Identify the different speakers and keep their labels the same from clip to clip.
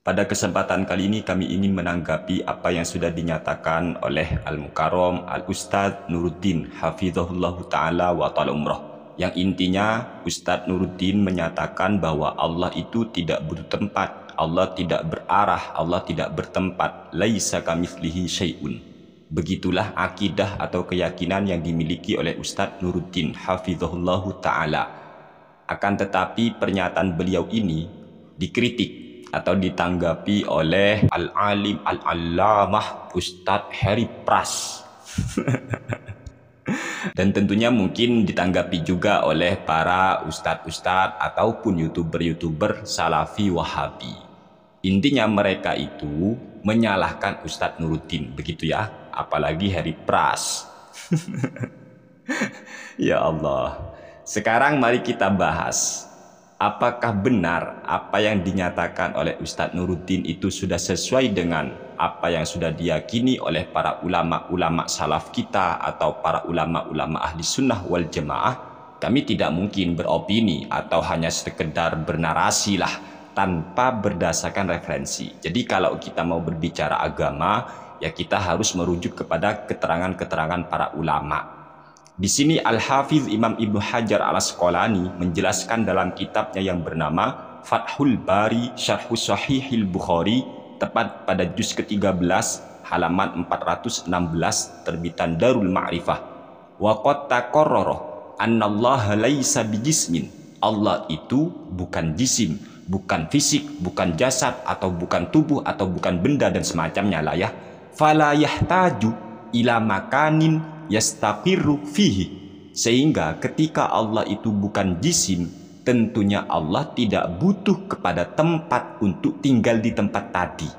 Speaker 1: Pada kesempatan kali ini kami ingin menanggapi apa yang sudah dinyatakan oleh Al-Mukarram Al-Ustadz Nuruddin Hafizahullahu Ta'ala wa ta'ala umrah. Yang intinya Ustadz Nuruddin menyatakan bahwa Allah itu tidak bertempat, Allah tidak berarah, Allah tidak bertempat. Laisa kamitslihi syai'un. Begitulah akidah atau keyakinan yang dimiliki oleh Ustadz Nuruddin Hafizahullahu Ta'ala. Akan tetapi pernyataan beliau ini dikritik atau ditanggapi oleh Al-Alim Al-Allamah Ustadz Harry Pras. Dan tentunya mungkin ditanggapi juga oleh para ustadz-ustadz ataupun youtuber-youtuber Salafi Wahabi. Intinya mereka itu menyalahkan Ustadz Nuruddin, begitu ya, apalagi Harry Pras. Ya Allah. Sekarang mari kita bahas, apakah benar apa yang dinyatakan oleh Ustadz Nuruddin itu sudah sesuai dengan apa yang sudah diyakini oleh para ulama-ulama salaf kita atau para ulama-ulama ahli sunnah wal jamaah? Kami tidak mungkin beropini atau hanya sekedar bernarasi lah tanpa berdasarkan referensi. Jadi kalau kita mau berbicara agama, ya kita harus merujuk kepada keterangan-keterangan para ulama. Di sini Al-Hafiz Imam Ibnu Hajar Al-Asqalani menjelaskan dalam kitabnya yang bernama Fathul Bari Syarhu Sahihil Bukhari, tepat pada juz ke-13 halaman 416 terbitan Darul Ma'rifah. Wa qad taqarrara annallaha laisa bijismin. Allah itu bukan jisim, bukan fisik, bukan jasad, atau bukan tubuh, atau bukan benda dan semacamnya lah ya. Fala yahtaju ila makanin yastaqiru fihi. Sehingga ketika Allah itu bukan jisim, tentunya Allah tidak butuh kepada tempat untuk tinggal di tempat tadi.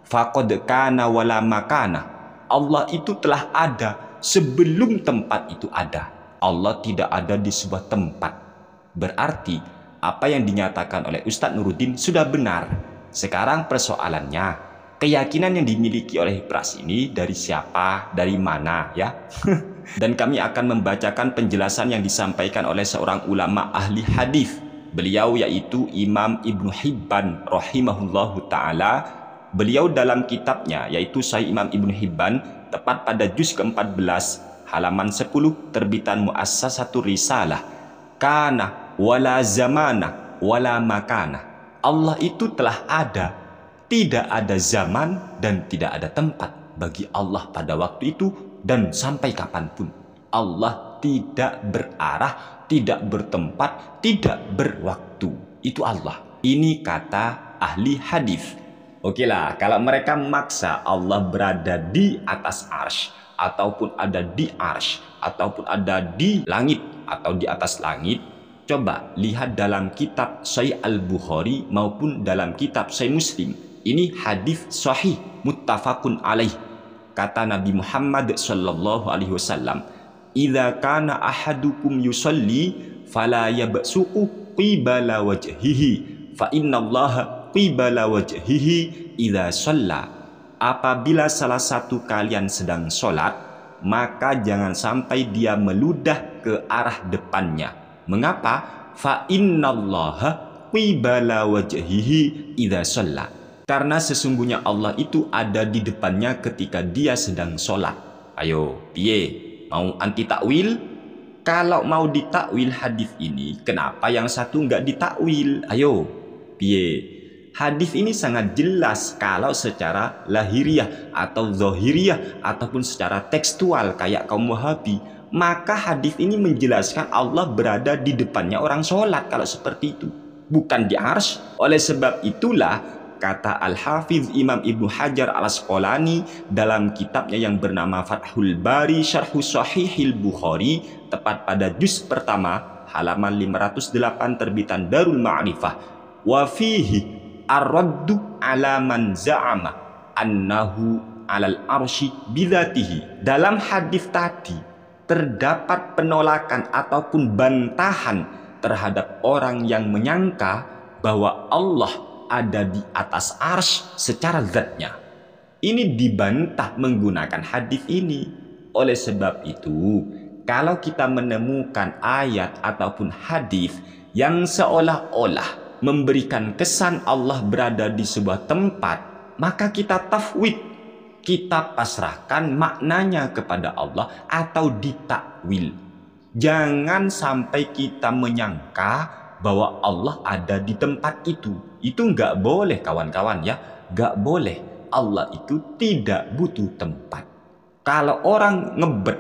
Speaker 1: Faqad kana wala makana. Allah itu telah ada sebelum tempat itu ada. Allah tidak ada di sebuah tempat. Berarti apa yang dinyatakan oleh Ustadz Nuruddin sudah benar. Sekarang persoalannya, keyakinan yang dimiliki oleh Pras ini dari siapa, dari mana ya? Dan kami akan membacakan penjelasan yang disampaikan oleh seorang ulama ahli hadis. Beliau yaitu Imam Ibnu Hibban rahimahullahu ta'ala. Beliau dalam kitabnya yaitu Sahih Imam Ibnu Hibban, tepat pada juz ke-14 halaman 10 terbitan Muassasatur Risalah, kana wala zamana wala makana. Allah itu telah ada, tidak ada zaman dan tidak ada tempat bagi Allah pada waktu itu dan sampai kapanpun. Allah tidak berarah, tidak bertempat, tidak berwaktu. Itu Allah. Ini kata ahli hadis. Oke lah, kalau mereka memaksa Allah berada di atas arsy, ataupun ada di arsy, ataupun ada di langit atau di atas langit, coba lihat dalam kitab Sahih Al-Bukhari maupun dalam kitab Sahih Muslim. Ini hadis sahih muttafaqun alaih. Kata Nabi Muhammad sallallahu alaihi wasallam, "Idza kana ahadukum yusalli fala yabsuqu qibala wajhihi, fa innallaha qibala wajhihi idza shalla." Apabila salah satu kalian sedang sholat, maka jangan sampai dia meludah ke arah depannya. Mengapa? Fa innallaha qibala wajhihi idza shalla. Karena sesungguhnya Allah itu ada di depannya ketika dia sedang sholat. Ayo, piye? Mau anti takwil? Kalau mau ditakwil hadis ini, kenapa yang satu nggak ditakwil? Ayo, piye? Hadis ini sangat jelas kalau secara lahiriah atau zohiriah ataupun secara tekstual kayak kaum Wahabi. Maka hadis ini menjelaskan Allah berada di depannya orang sholat kalau seperti itu, bukan di arsy. Oleh sebab itulah kata Al-Hafiz Imam Ibnu Hajar Al-Asqalani dalam kitabnya yang bernama Fathul Bari Syarhu Sahihil Bukhari, tepat pada juz pertama halaman 508 terbitan Darul Ma'rifah, wa fihi ar-raddu ala man za'ama annahu alal arsy bidzatihi. Dalam hadis tadi terdapat penolakan ataupun bantahan terhadap orang yang menyangka bahwa Allah ada di atas arsy secara zatnya. Ini dibantah menggunakan hadis ini. Oleh sebab itu, kalau kita menemukan ayat ataupun hadis yang seolah-olah memberikan kesan Allah berada di sebuah tempat, maka kita tafwid, kita pasrahkan maknanya kepada Allah atau ditakwil. Jangan sampai kita menyangka bahwa Allah ada di tempat itu. Itu nggak boleh kawan-kawan ya, nggak boleh. Allah itu tidak butuh tempat. Kalau orang ngebet,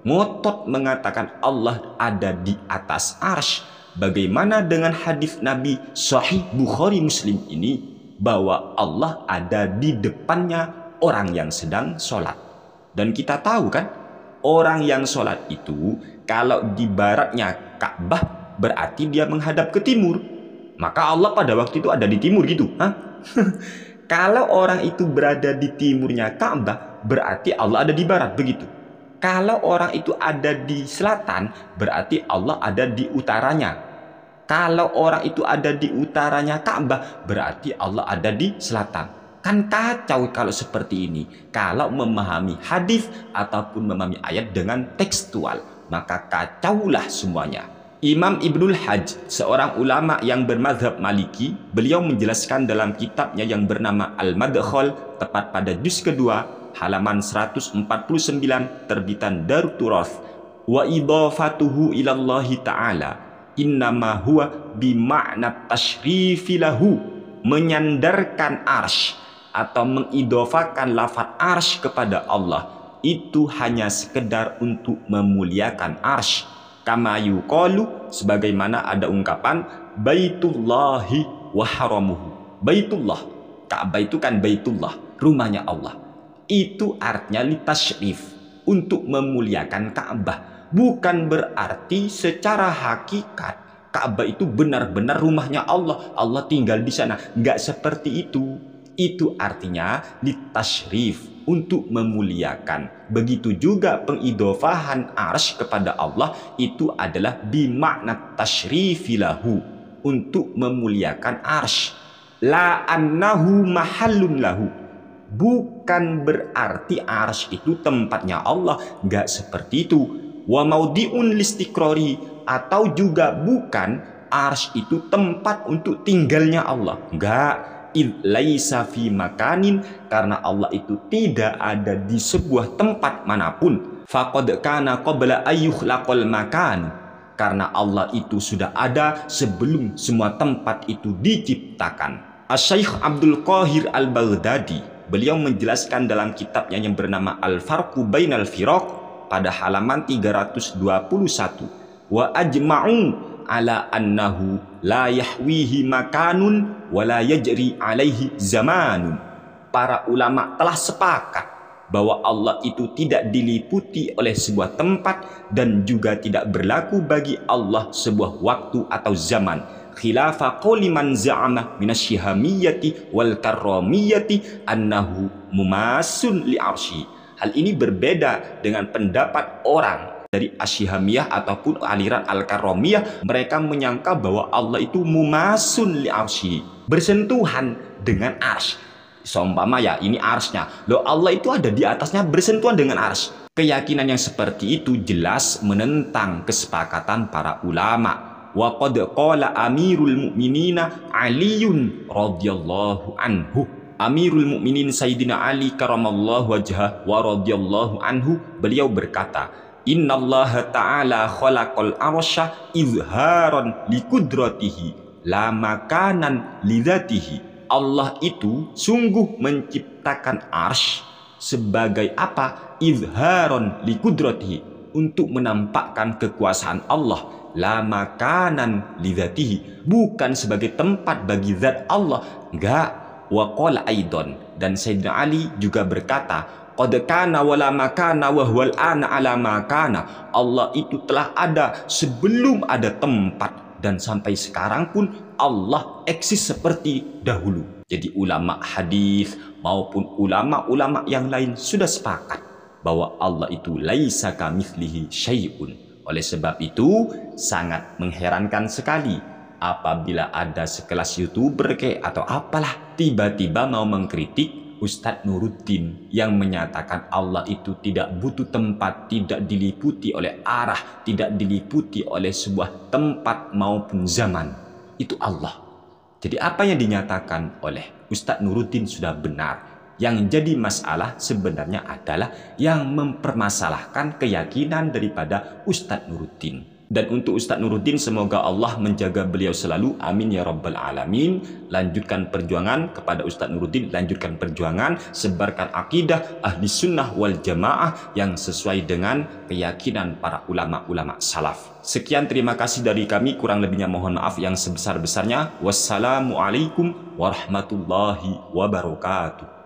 Speaker 1: ngotot mengatakan Allah ada di atas arsy, bagaimana dengan hadis Nabi Sahih Bukhari Muslim ini bahwa Allah ada di depannya orang yang sedang sholat. Dan kita tahu kan, orang yang sholat itu kalau di baratnya Ka'bah berarti dia menghadap ke timur. Maka Allah pada waktu itu ada di timur gitu. Kalau orang itu berada di timurnya Ka'bah, berarti Allah ada di barat, begitu. Kalau orang itu ada di selatan, berarti Allah ada di utaranya. Kalau orang itu ada di utaranya Ka'bah, berarti Allah ada di selatan. Kan kacau kalau seperti ini. Kalau memahami hadis ataupun memahami ayat dengan tekstual, maka kacaulah semuanya. Imam Ibnul Hajj, seorang ulama yang bermadzhab Maliki, beliau menjelaskan dalam kitabnya yang bernama Al-Madkhal, tepat pada juz kedua, halaman 149, terbitan Darut Turath, wa idhafatuhu ilallahi ta'ala innama huwa bima'na tashrifi lahu, menyandarkan arsy atau mengidofakan lafaz arsy kepada Allah itu hanya sekedar untuk memuliakan arsy. Kama yuqalu, sebagaimana ada ungkapan Baitullahi wa haramuhu. Baitullah, Ka'bah itu kan Baitullah, rumahnya Allah. Itu artinya litasyrif, untuk memuliakan Ka'bah. Bukan berarti secara hakikat Ka'bah itu benar-benar rumahnya Allah, Allah tinggal di sana. Enggak seperti itu. Itu artinya litasyrif, untuk memuliakan. Begitu juga pengidofahan arsy kepada Allah itu adalah bimakna tasyrifi lahu, untuk memuliakan arsy. La annahu mahallun lahu, bukan berarti arsy itu tempatnya Allah, enggak seperti itu. Wa maudi'un listiqrari, atau juga bukan arsy itu tempat untuk tinggalnya Allah, enggak. Laisa fi makanin, karena Allah itu tidak ada di sebuah tempat manapun. Faqad kana qabla ayyukhlaqal makan, karena Allah itu sudah ada sebelum semua tempat itu diciptakan. Asy-Syaikh Abdul Qahir Al-Baghdadi, beliau menjelaskan dalam kitabnya yang bernama Al-Farqu Bainal Firaq pada halaman 321, wa ajma'u ala annahu la yahwihi makanun wa la yajri alaihi zamanun. Para ulama telah sepakat bahwa Allah itu tidak diliputi oleh sebuah tempat dan juga tidak berlaku bagi Allah sebuah waktu atau zaman. Khilafa qawli man za'ama minasyihamiyyati wal karramiyyati annahu mumasun li arsy. Hal ini berbeda dengan pendapat orang dari Asyihamiyah ataupun aliran Al-Karramiyah. Mereka menyangka bahwa Allah itu mumasun li arsy, bersentuhan dengan arsy. Seumpama ya, ini arsy-nya, loh Allah itu ada di atasnya, bersentuhan dengan arsy. Keyakinan yang seperti itu jelas menentang kesepakatan para ulama. Wa qad qala Amirul Mukminina Aliyun radhiyallahu anhu, Amirul Mukminin Sayyidina Ali karamallahu wajhah wa radhiyallahu anhu, beliau berkata, Innallaha ta'ala khalaqal arsya izharan likudratihi la makanan lidzatihi. Allah itu sungguh menciptakan arsy sebagai apa? Izharan likudratihi, untuk menampakkan kekuasaan Allah. La makanan lidzatihi, bukan sebagai tempat bagi zat Allah, enggak. Wa qala aidon, dan Sayyidina Ali juga berkata, qad kana wala makana wa huwal ana ala makana. Allah itu telah ada sebelum ada tempat, dan sampai sekarang pun Allah eksis seperti dahulu. Jadi ulama hadis maupun ulama-ulama yang lain sudah sepakat bahwa Allah itu laisa kamitslihi syai'un. Oleh sebab itu sangat mengherankan sekali apabila ada sekelas YouTuber atau apalah tiba-tiba mau mengkritik Ustadz Nuruddin yang menyatakan Allah itu tidak butuh tempat, tidak diliputi oleh arah, tidak diliputi oleh sebuah tempat maupun zaman. Itu Allah. Jadi apa yang dinyatakan oleh Ustadz Nuruddin sudah benar. Yang jadi masalah sebenarnya adalah yang mempermasalahkan keyakinan daripada Ustadz Nuruddin. Dan untuk Ustadz Nuruddin, semoga Allah menjaga beliau selalu. Amin ya rabbal alamin. Lanjutkan perjuangan kepada Ustadz Nuruddin. Lanjutkan perjuangan. Sebarkan akidah ahli sunnah wal jamaah yang sesuai dengan keyakinan para ulama-ulama salaf. Sekian, terima kasih dari kami. Kurang lebihnya mohon maaf yang sebesar-besarnya. Wassalamualaikum warahmatullahi wabarakatuh.